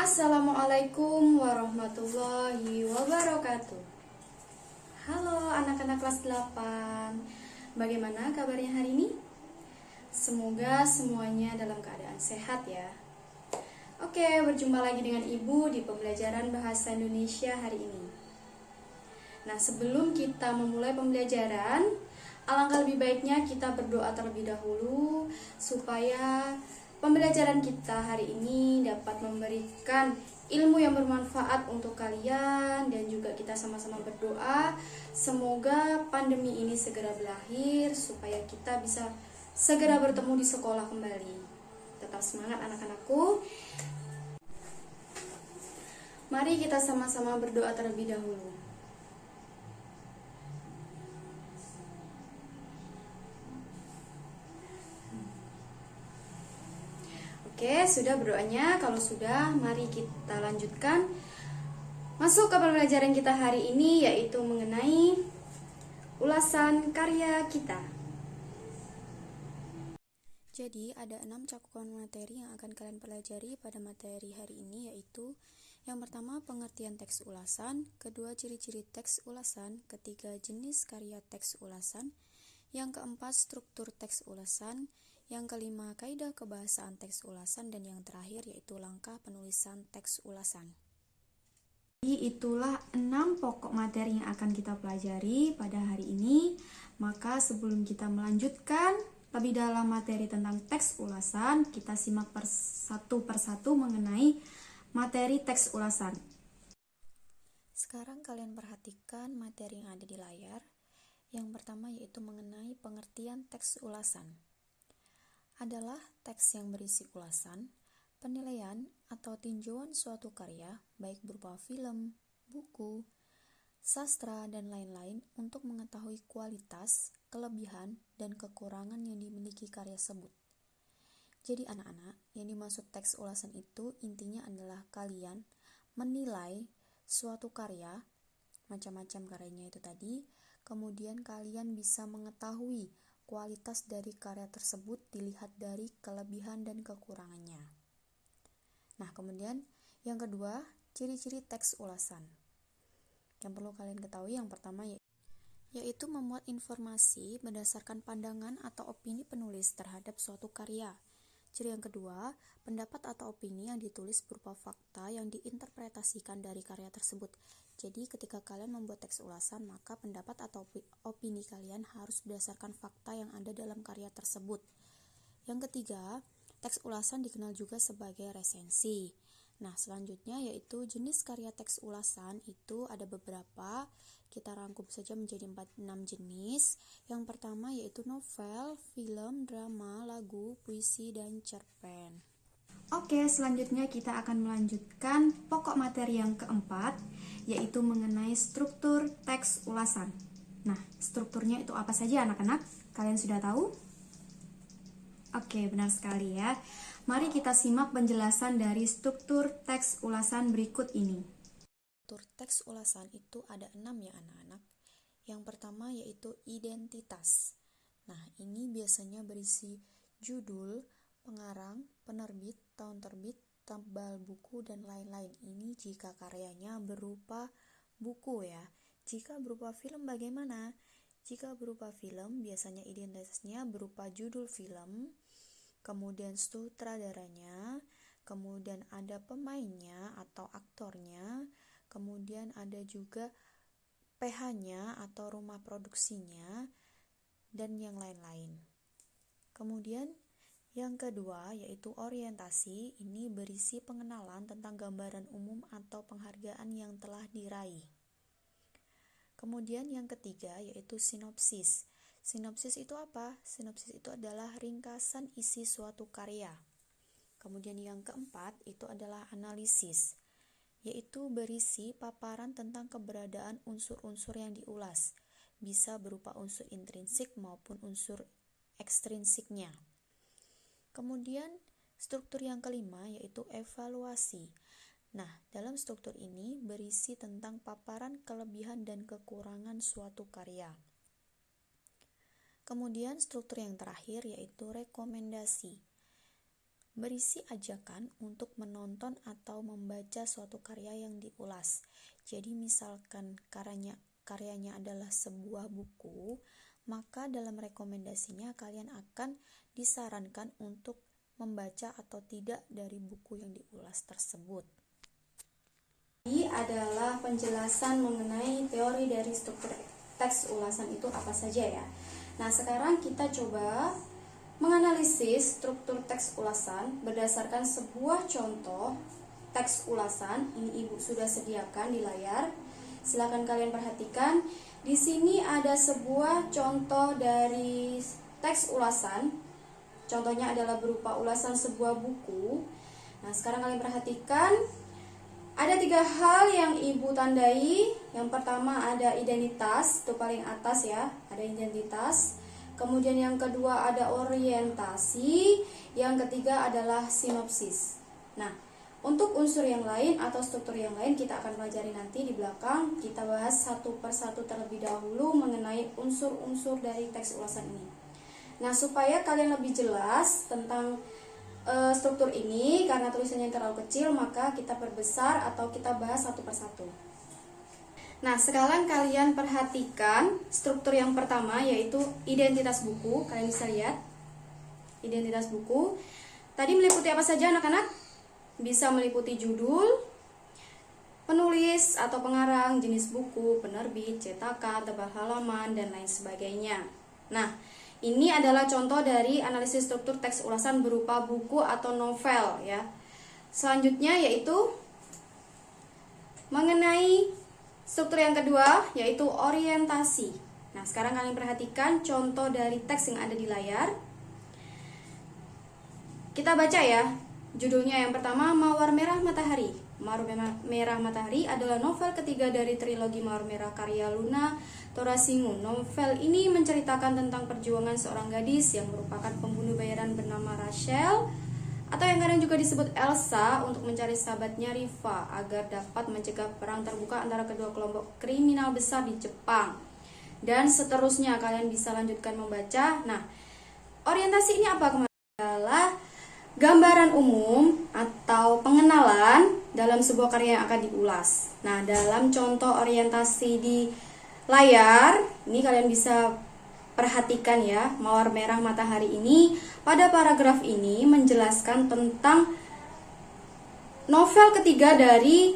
Assalamualaikum warahmatullahi wabarakatuh. Halo anak-anak kelas 8. Bagaimana kabarnya hari ini? Semoga semuanya dalam keadaan sehat ya. Oke, berjumpa lagi dengan Ibu di pembelajaran Bahasa Indonesia hari ini. Nah, sebelum kita memulai pembelajaran, alangkah lebih baiknya kita berdoa terlebih dahulu supaya pembelajaran kita hari ini dapat memberikan ilmu yang bermanfaat untuk kalian, dan juga kita sama-sama berdoa semoga pandemi ini segera berakhir supaya kita bisa segera bertemu di sekolah kembali. Tetap semangat anak-anakku. Mari kita sama-sama berdoa terlebih dahulu. Oke, sudah berdoanya? Kalau sudah, mari kita lanjutkan masuk ke pembelajaran kita hari ini, yaitu mengenai ulasan karya kita. Jadi, ada 6 cakupan materi yang akan kalian pelajari pada materi hari ini, yaitu yang pertama, pengertian teks ulasan, kedua, ciri-ciri teks ulasan, ketiga, jenis karya teks ulasan, yang keempat, struktur teks ulasan, yang kelima, kaidah kebahasaan teks ulasan, dan yang terakhir yaitu langkah penulisan teks ulasan. Jadi itulah 6 pokok materi yang akan kita pelajari pada hari ini. Maka sebelum kita melanjutkan lebih dalam materi tentang teks ulasan, kita simak satu persatu mengenai materi teks ulasan. Sekarang kalian perhatikan materi yang ada di layar. Yang pertama yaitu mengenai pengertian teks ulasan. Adalah teks yang berisi ulasan, penilaian, atau tinjauan suatu karya, baik berupa film, buku, sastra, dan lain-lain untuk mengetahui kualitas, kelebihan, dan kekurangan yang dimiliki karya tersebut. Jadi anak-anak, yang dimaksud teks ulasan itu intinya adalah kalian menilai suatu karya, macam-macam karyanya itu tadi, kemudian kalian bisa mengetahui kualitas dari karya tersebut dilihat dari kelebihan dan kekurangannya. Nah, kemudian yang kedua, ciri-ciri teks ulasan. Yang perlu kalian ketahui yang pertama yaitu memuat informasi berdasarkan pandangan atau opini penulis terhadap suatu karya. Ciri yang kedua, pendapat atau opini yang ditulis berupa fakta yang diinterpretasikan dari karya tersebut. Jadi ketika kalian membuat teks ulasan, maka pendapat atau opini kalian harus berdasarkan fakta yang ada dalam karya tersebut. Yang ketiga, teks ulasan dikenal juga sebagai resensi. Nah, selanjutnya yaitu jenis karya teks ulasan itu ada beberapa. Kita rangkum saja menjadi 6 jenis. Yang pertama yaitu novel, film, drama, lagu, puisi, dan cerpen. Oke, selanjutnya kita akan melanjutkan pokok materi yang keempat, yaitu mengenai struktur teks ulasan. Nah, strukturnya itu apa saja anak-anak? Kalian sudah tahu? Oke, benar sekali ya. Mari kita simak penjelasan dari struktur teks ulasan berikut ini. Struktur teks ulasan itu ada 6 ya anak-anak. Yang pertama yaitu identitas. Nah, ini biasanya berisi judul, pengarang, penerbit, tahun terbit, tebal buku, dan lain-lain. Ini jika karyanya berupa buku ya. Jika berupa film bagaimana? Jika berupa film, biasanya identitasnya berupa judul film, kemudian sutradaranya, kemudian ada pemainnya atau aktornya, kemudian ada juga PH-nya atau rumah produksinya, dan yang lain-lain. Kemudian yang kedua yaitu orientasi, ini berisi pengenalan tentang gambaran umum atau penghargaan yang telah diraih. Kemudian yang ketiga yaitu sinopsis. Sinopsis itu apa? Sinopsis itu adalah ringkasan isi suatu karya. Kemudian yang keempat itu adalah analisis, yaitu berisi paparan tentang keberadaan unsur-unsur yang diulas, bisa berupa unsur intrinsik maupun unsur ekstrinsiknya. Kemudian struktur yang kelima yaitu evaluasi. Nah, dalam struktur ini berisi tentang paparan kelebihan dan kekurangan suatu karya. Kemudian struktur yang terakhir yaitu rekomendasi. berisi ajakan untuk menonton atau membaca suatu karya yang diulas. Jadi misalkan karyanya adalah sebuah buku, maka dalam rekomendasinya kalian akan disarankan untuk membaca atau tidak dari buku yang diulas tersebut. Ini adalah penjelasan mengenai teori dari struktur teks ulasan itu apa saja ya. Nah, sekarang kita coba menganalisis struktur teks ulasan berdasarkan sebuah contoh teks ulasan. Ini Ibu sudah sediakan di layar. Silakan kalian perhatikan. Di sini ada sebuah contoh dari teks ulasan. Contohnya adalah berupa ulasan sebuah buku. Nah, sekarang kalian perhatikan. Ada 3 hal yang Ibu tandai. Yang pertama ada identitas, itu paling atas ya, ada identitas. Kemudian yang kedua ada orientasi, yang ketiga adalah sinopsis. Nah, untuk unsur yang lain atau struktur yang lain kita akan pelajari nanti di belakang. Kita bahas satu persatu terlebih dahulu mengenai unsur-unsur dari teks ulasan ini. Nah, supaya kalian lebih jelas tentang struktur ini, karena tulisannya terlalu kecil, maka kita perbesar atau kita bahas satu persatu. Nah, sekarang kalian perhatikan struktur yang pertama, yaitu identitas buku. Kalian bisa lihat identitas buku. Tadi meliputi apa saja anak-anak? Bisa meliputi judul, penulis atau pengarang, jenis buku, penerbit, cetakan, tebal halaman, dan lain sebagainya. Nah, ini adalah contoh dari analisis struktur teks ulasan berupa buku atau novel ya. Selanjutnya yaitu mengenai struktur yang kedua, yaitu orientasi. Nah, sekarang kalian perhatikan contoh dari teks yang ada di layar. Kita baca ya. Judulnya yang pertama, Mawar Merah Matahari. Mawar Merah Matahari adalah novel ketiga dari trilogi Mawar Merah karya Luna Torasingu. Novel ini menceritakan tentang perjuangan seorang gadis yang merupakan pembunuh bayaran bernama Rachel, atau yang kadang juga disebut Elsa, untuk mencari sahabatnya Riva agar dapat mencegah perang terbuka antara kedua kelompok kriminal besar di Jepang. Dan seterusnya, kalian bisa lanjutkan membaca. Nah, orientasi ini apa? Adalah gambaran umum atau pengenalan dalam sebuah karya yang akan diulas. Nah, dalam contoh orientasi di layar, ini kalian bisa perhatikan ya, Mawar Merah Matahari ini pada paragraf ini menjelaskan tentang novel ketiga dari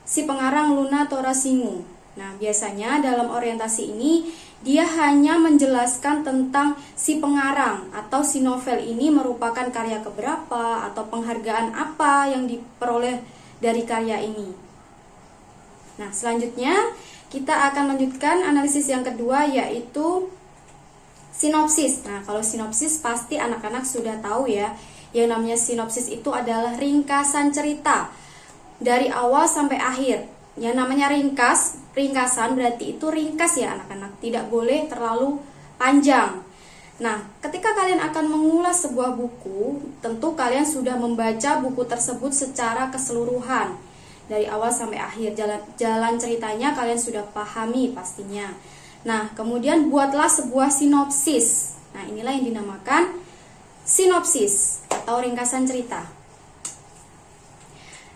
si pengarang Luna Torasingu. Nah, biasanya dalam orientasi ini dia hanya menjelaskan tentang si pengarang atau si novel ini merupakan karya keberapa atau penghargaan apa yang diperoleh dari karya ini. Nah, selanjutnya kita akan lanjutkan analisis yang kedua, yaitu sinopsis. Nah, kalau sinopsis pasti anak-anak sudah tahu ya. Yang namanya sinopsis itu adalah ringkasan cerita dari awal sampai akhir. Yang namanya ringkasan berarti itu ringkas ya anak-anak, tidak boleh terlalu panjang. Nah, ketika kalian akan mengulas sebuah buku, tentu kalian sudah membaca buku tersebut secara keseluruhan dari awal sampai akhir. Jalan ceritanya kalian sudah pahami pastinya. Nah, kemudian buatlah sebuah sinopsis. Nah, inilah yang dinamakan sinopsis atau ringkasan cerita.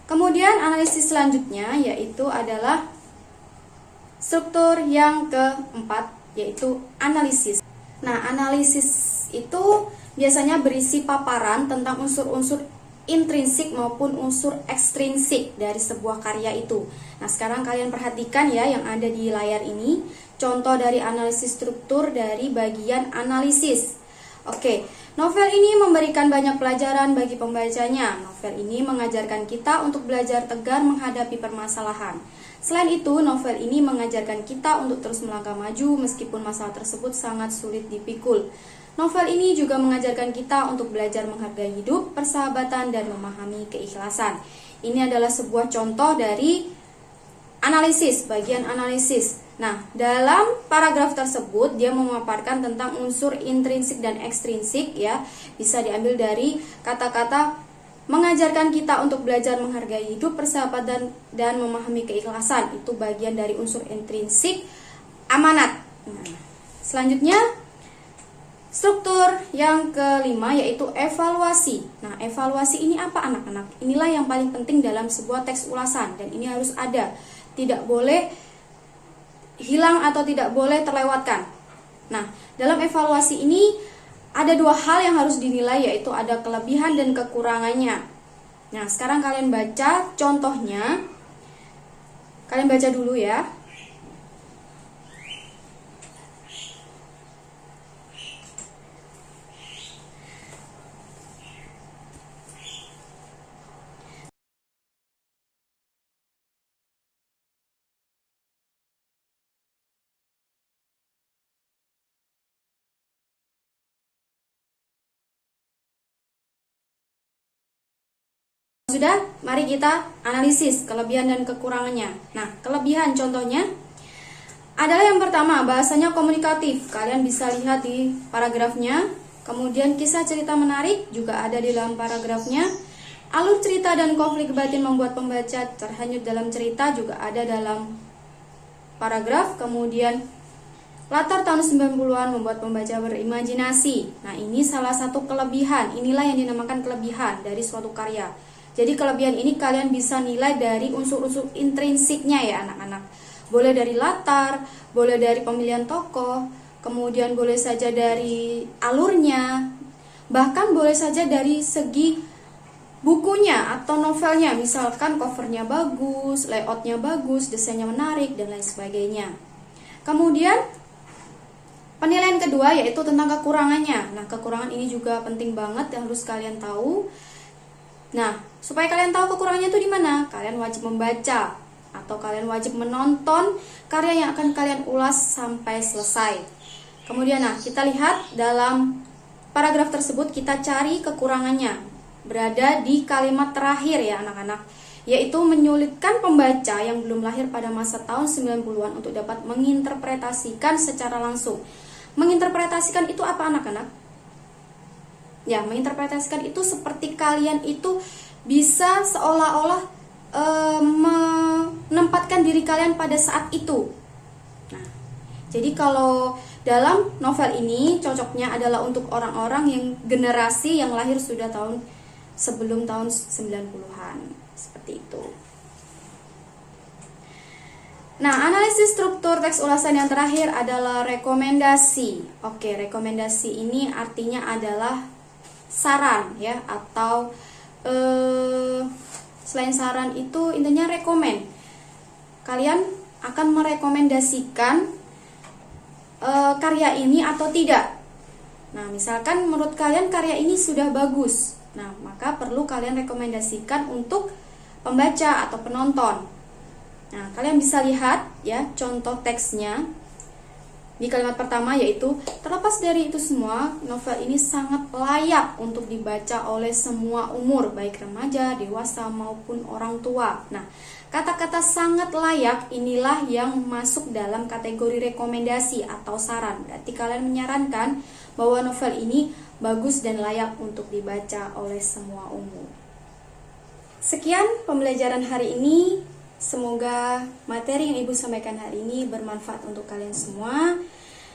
Kemudian analisis selanjutnya yaitu adalah struktur yang keempat, yaitu analisis. Nah, analisis itu biasanya berisi paparan tentang unsur-unsur intrinsik maupun unsur ekstrinsik dari sebuah karya itu. Nah, sekarang kalian perhatikan ya yang ada di layar ini, contoh dari analisis struktur dari bagian analisis. Oke, novel ini memberikan banyak pelajaran bagi pembacanya. Novel ini mengajarkan kita untuk belajar tegar menghadapi permasalahan. Selain itu, novel ini mengajarkan kita untuk terus melangkah maju meskipun masalah tersebut sangat sulit dipikul. Novel ini juga mengajarkan kita untuk belajar menghargai hidup, persahabatan, dan memahami keikhlasan. Ini adalah sebuah contoh dari analisis, bagian analisis. Nah, dalam paragraf tersebut dia memaparkan tentang unsur intrinsik dan ekstrinsik ya. Bisa diambil dari kata-kata mengajarkan kita untuk belajar menghargai hidup, persahabatan, dan memahami keikhlasan. Itu bagian dari unsur intrinsik amanat. Nah, selanjutnya Struktur yang kelima yaitu evaluasi. Nah, evaluasi ini apa anak-anak? Inilah yang paling penting dalam sebuah teks ulasan dan ini harus ada. Tidak boleh hilang atau tidak boleh terlewatkan. Nah, dalam evaluasi ini ada dua hal yang harus dinilai, yaitu ada kelebihan dan kekurangannya. Nah, sekarang kalian baca contohnya. Kalian baca dulu ya. Sudah, mari kita analisis kelebihan dan kekurangannya. Nah, kelebihan contohnya adalah yang pertama, bahasanya komunikatif. Kalian bisa lihat di paragrafnya. Kemudian kisah cerita menarik juga ada di dalam paragrafnya. Alur cerita dan konflik batin membuat pembaca terhanyut dalam cerita juga ada dalam paragraf. Kemudian latar tahun 90-an membuat pembaca berimajinasi. Nah, ini salah satu kelebihan. Inilah yang dinamakan kelebihan dari suatu karya. Jadi kelebihan ini kalian bisa nilai dari unsur-unsur intrinsiknya ya anak-anak. Boleh dari latar, boleh dari pemilihan tokoh, kemudian boleh saja dari alurnya, bahkan boleh saja dari segi bukunya atau novelnya. Misalkan covernya bagus, layoutnya bagus, desainnya menarik, dan lain sebagainya. Kemudian penilaian kedua yaitu tentang kekurangannya. Nah, kekurangan ini juga penting banget yang harus kalian tahu. Nah, supaya kalian tahu kekurangannya itu di mana, kalian wajib membaca atau kalian wajib menonton karya yang akan kalian ulas sampai selesai. Kemudian, nah, kita lihat dalam paragraf tersebut, kita cari kekurangannya. Berada di kalimat terakhir ya anak-anak, yaitu menyulitkan pembaca yang belum lahir pada masa tahun 90-an untuk dapat menginterpretasikan secara langsung. Menginterpretasikan itu apa anak-anak? Ya, menginterpretasikan itu seperti kalian itu bisa seolah-olah menempatkan diri kalian pada saat itu. Nah, jadi kalau dalam novel ini cocoknya adalah untuk orang-orang yang generasi yang lahir sudah sebelum tahun 90-an. Seperti itu. Nah, analisis struktur teks ulasan yang terakhir adalah rekomendasi. Oke, rekomendasi ini artinya adalah saran ya, atau selain saran itu intinya rekomen. Kalian akan merekomendasikan karya ini atau tidak. Nah, misalkan menurut kalian karya ini sudah bagus, nah maka perlu kalian rekomendasikan untuk pembaca atau penonton. Nah, kalian bisa lihat ya contoh teksnya di kalimat pertama, yaitu terlepas dari itu semua, novel ini sangat layak untuk dibaca oleh semua umur, baik remaja, dewasa maupun orang tua. Nah, kata-kata sangat layak inilah yang masuk dalam kategori rekomendasi atau saran. Berarti kalian menyarankan bahwa novel ini bagus dan layak untuk dibaca oleh semua umur. Sekian pembelajaran hari ini. Semoga materi yang Ibu sampaikan hari ini bermanfaat untuk kalian semua.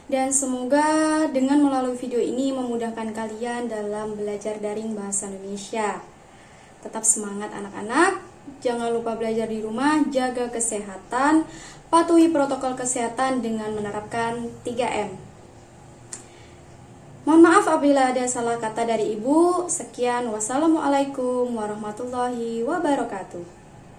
Dan semoga dengan melalui video ini memudahkan kalian dalam belajar daring bahasa Indonesia. Tetap semangat anak-anak. Jangan lupa belajar di rumah, jaga kesehatan, patuhi protokol kesehatan dengan menerapkan 3M. Mohon maaf apabila ada salah kata dari Ibu. Sekian, wassalamualaikum warahmatullahi wabarakatuh.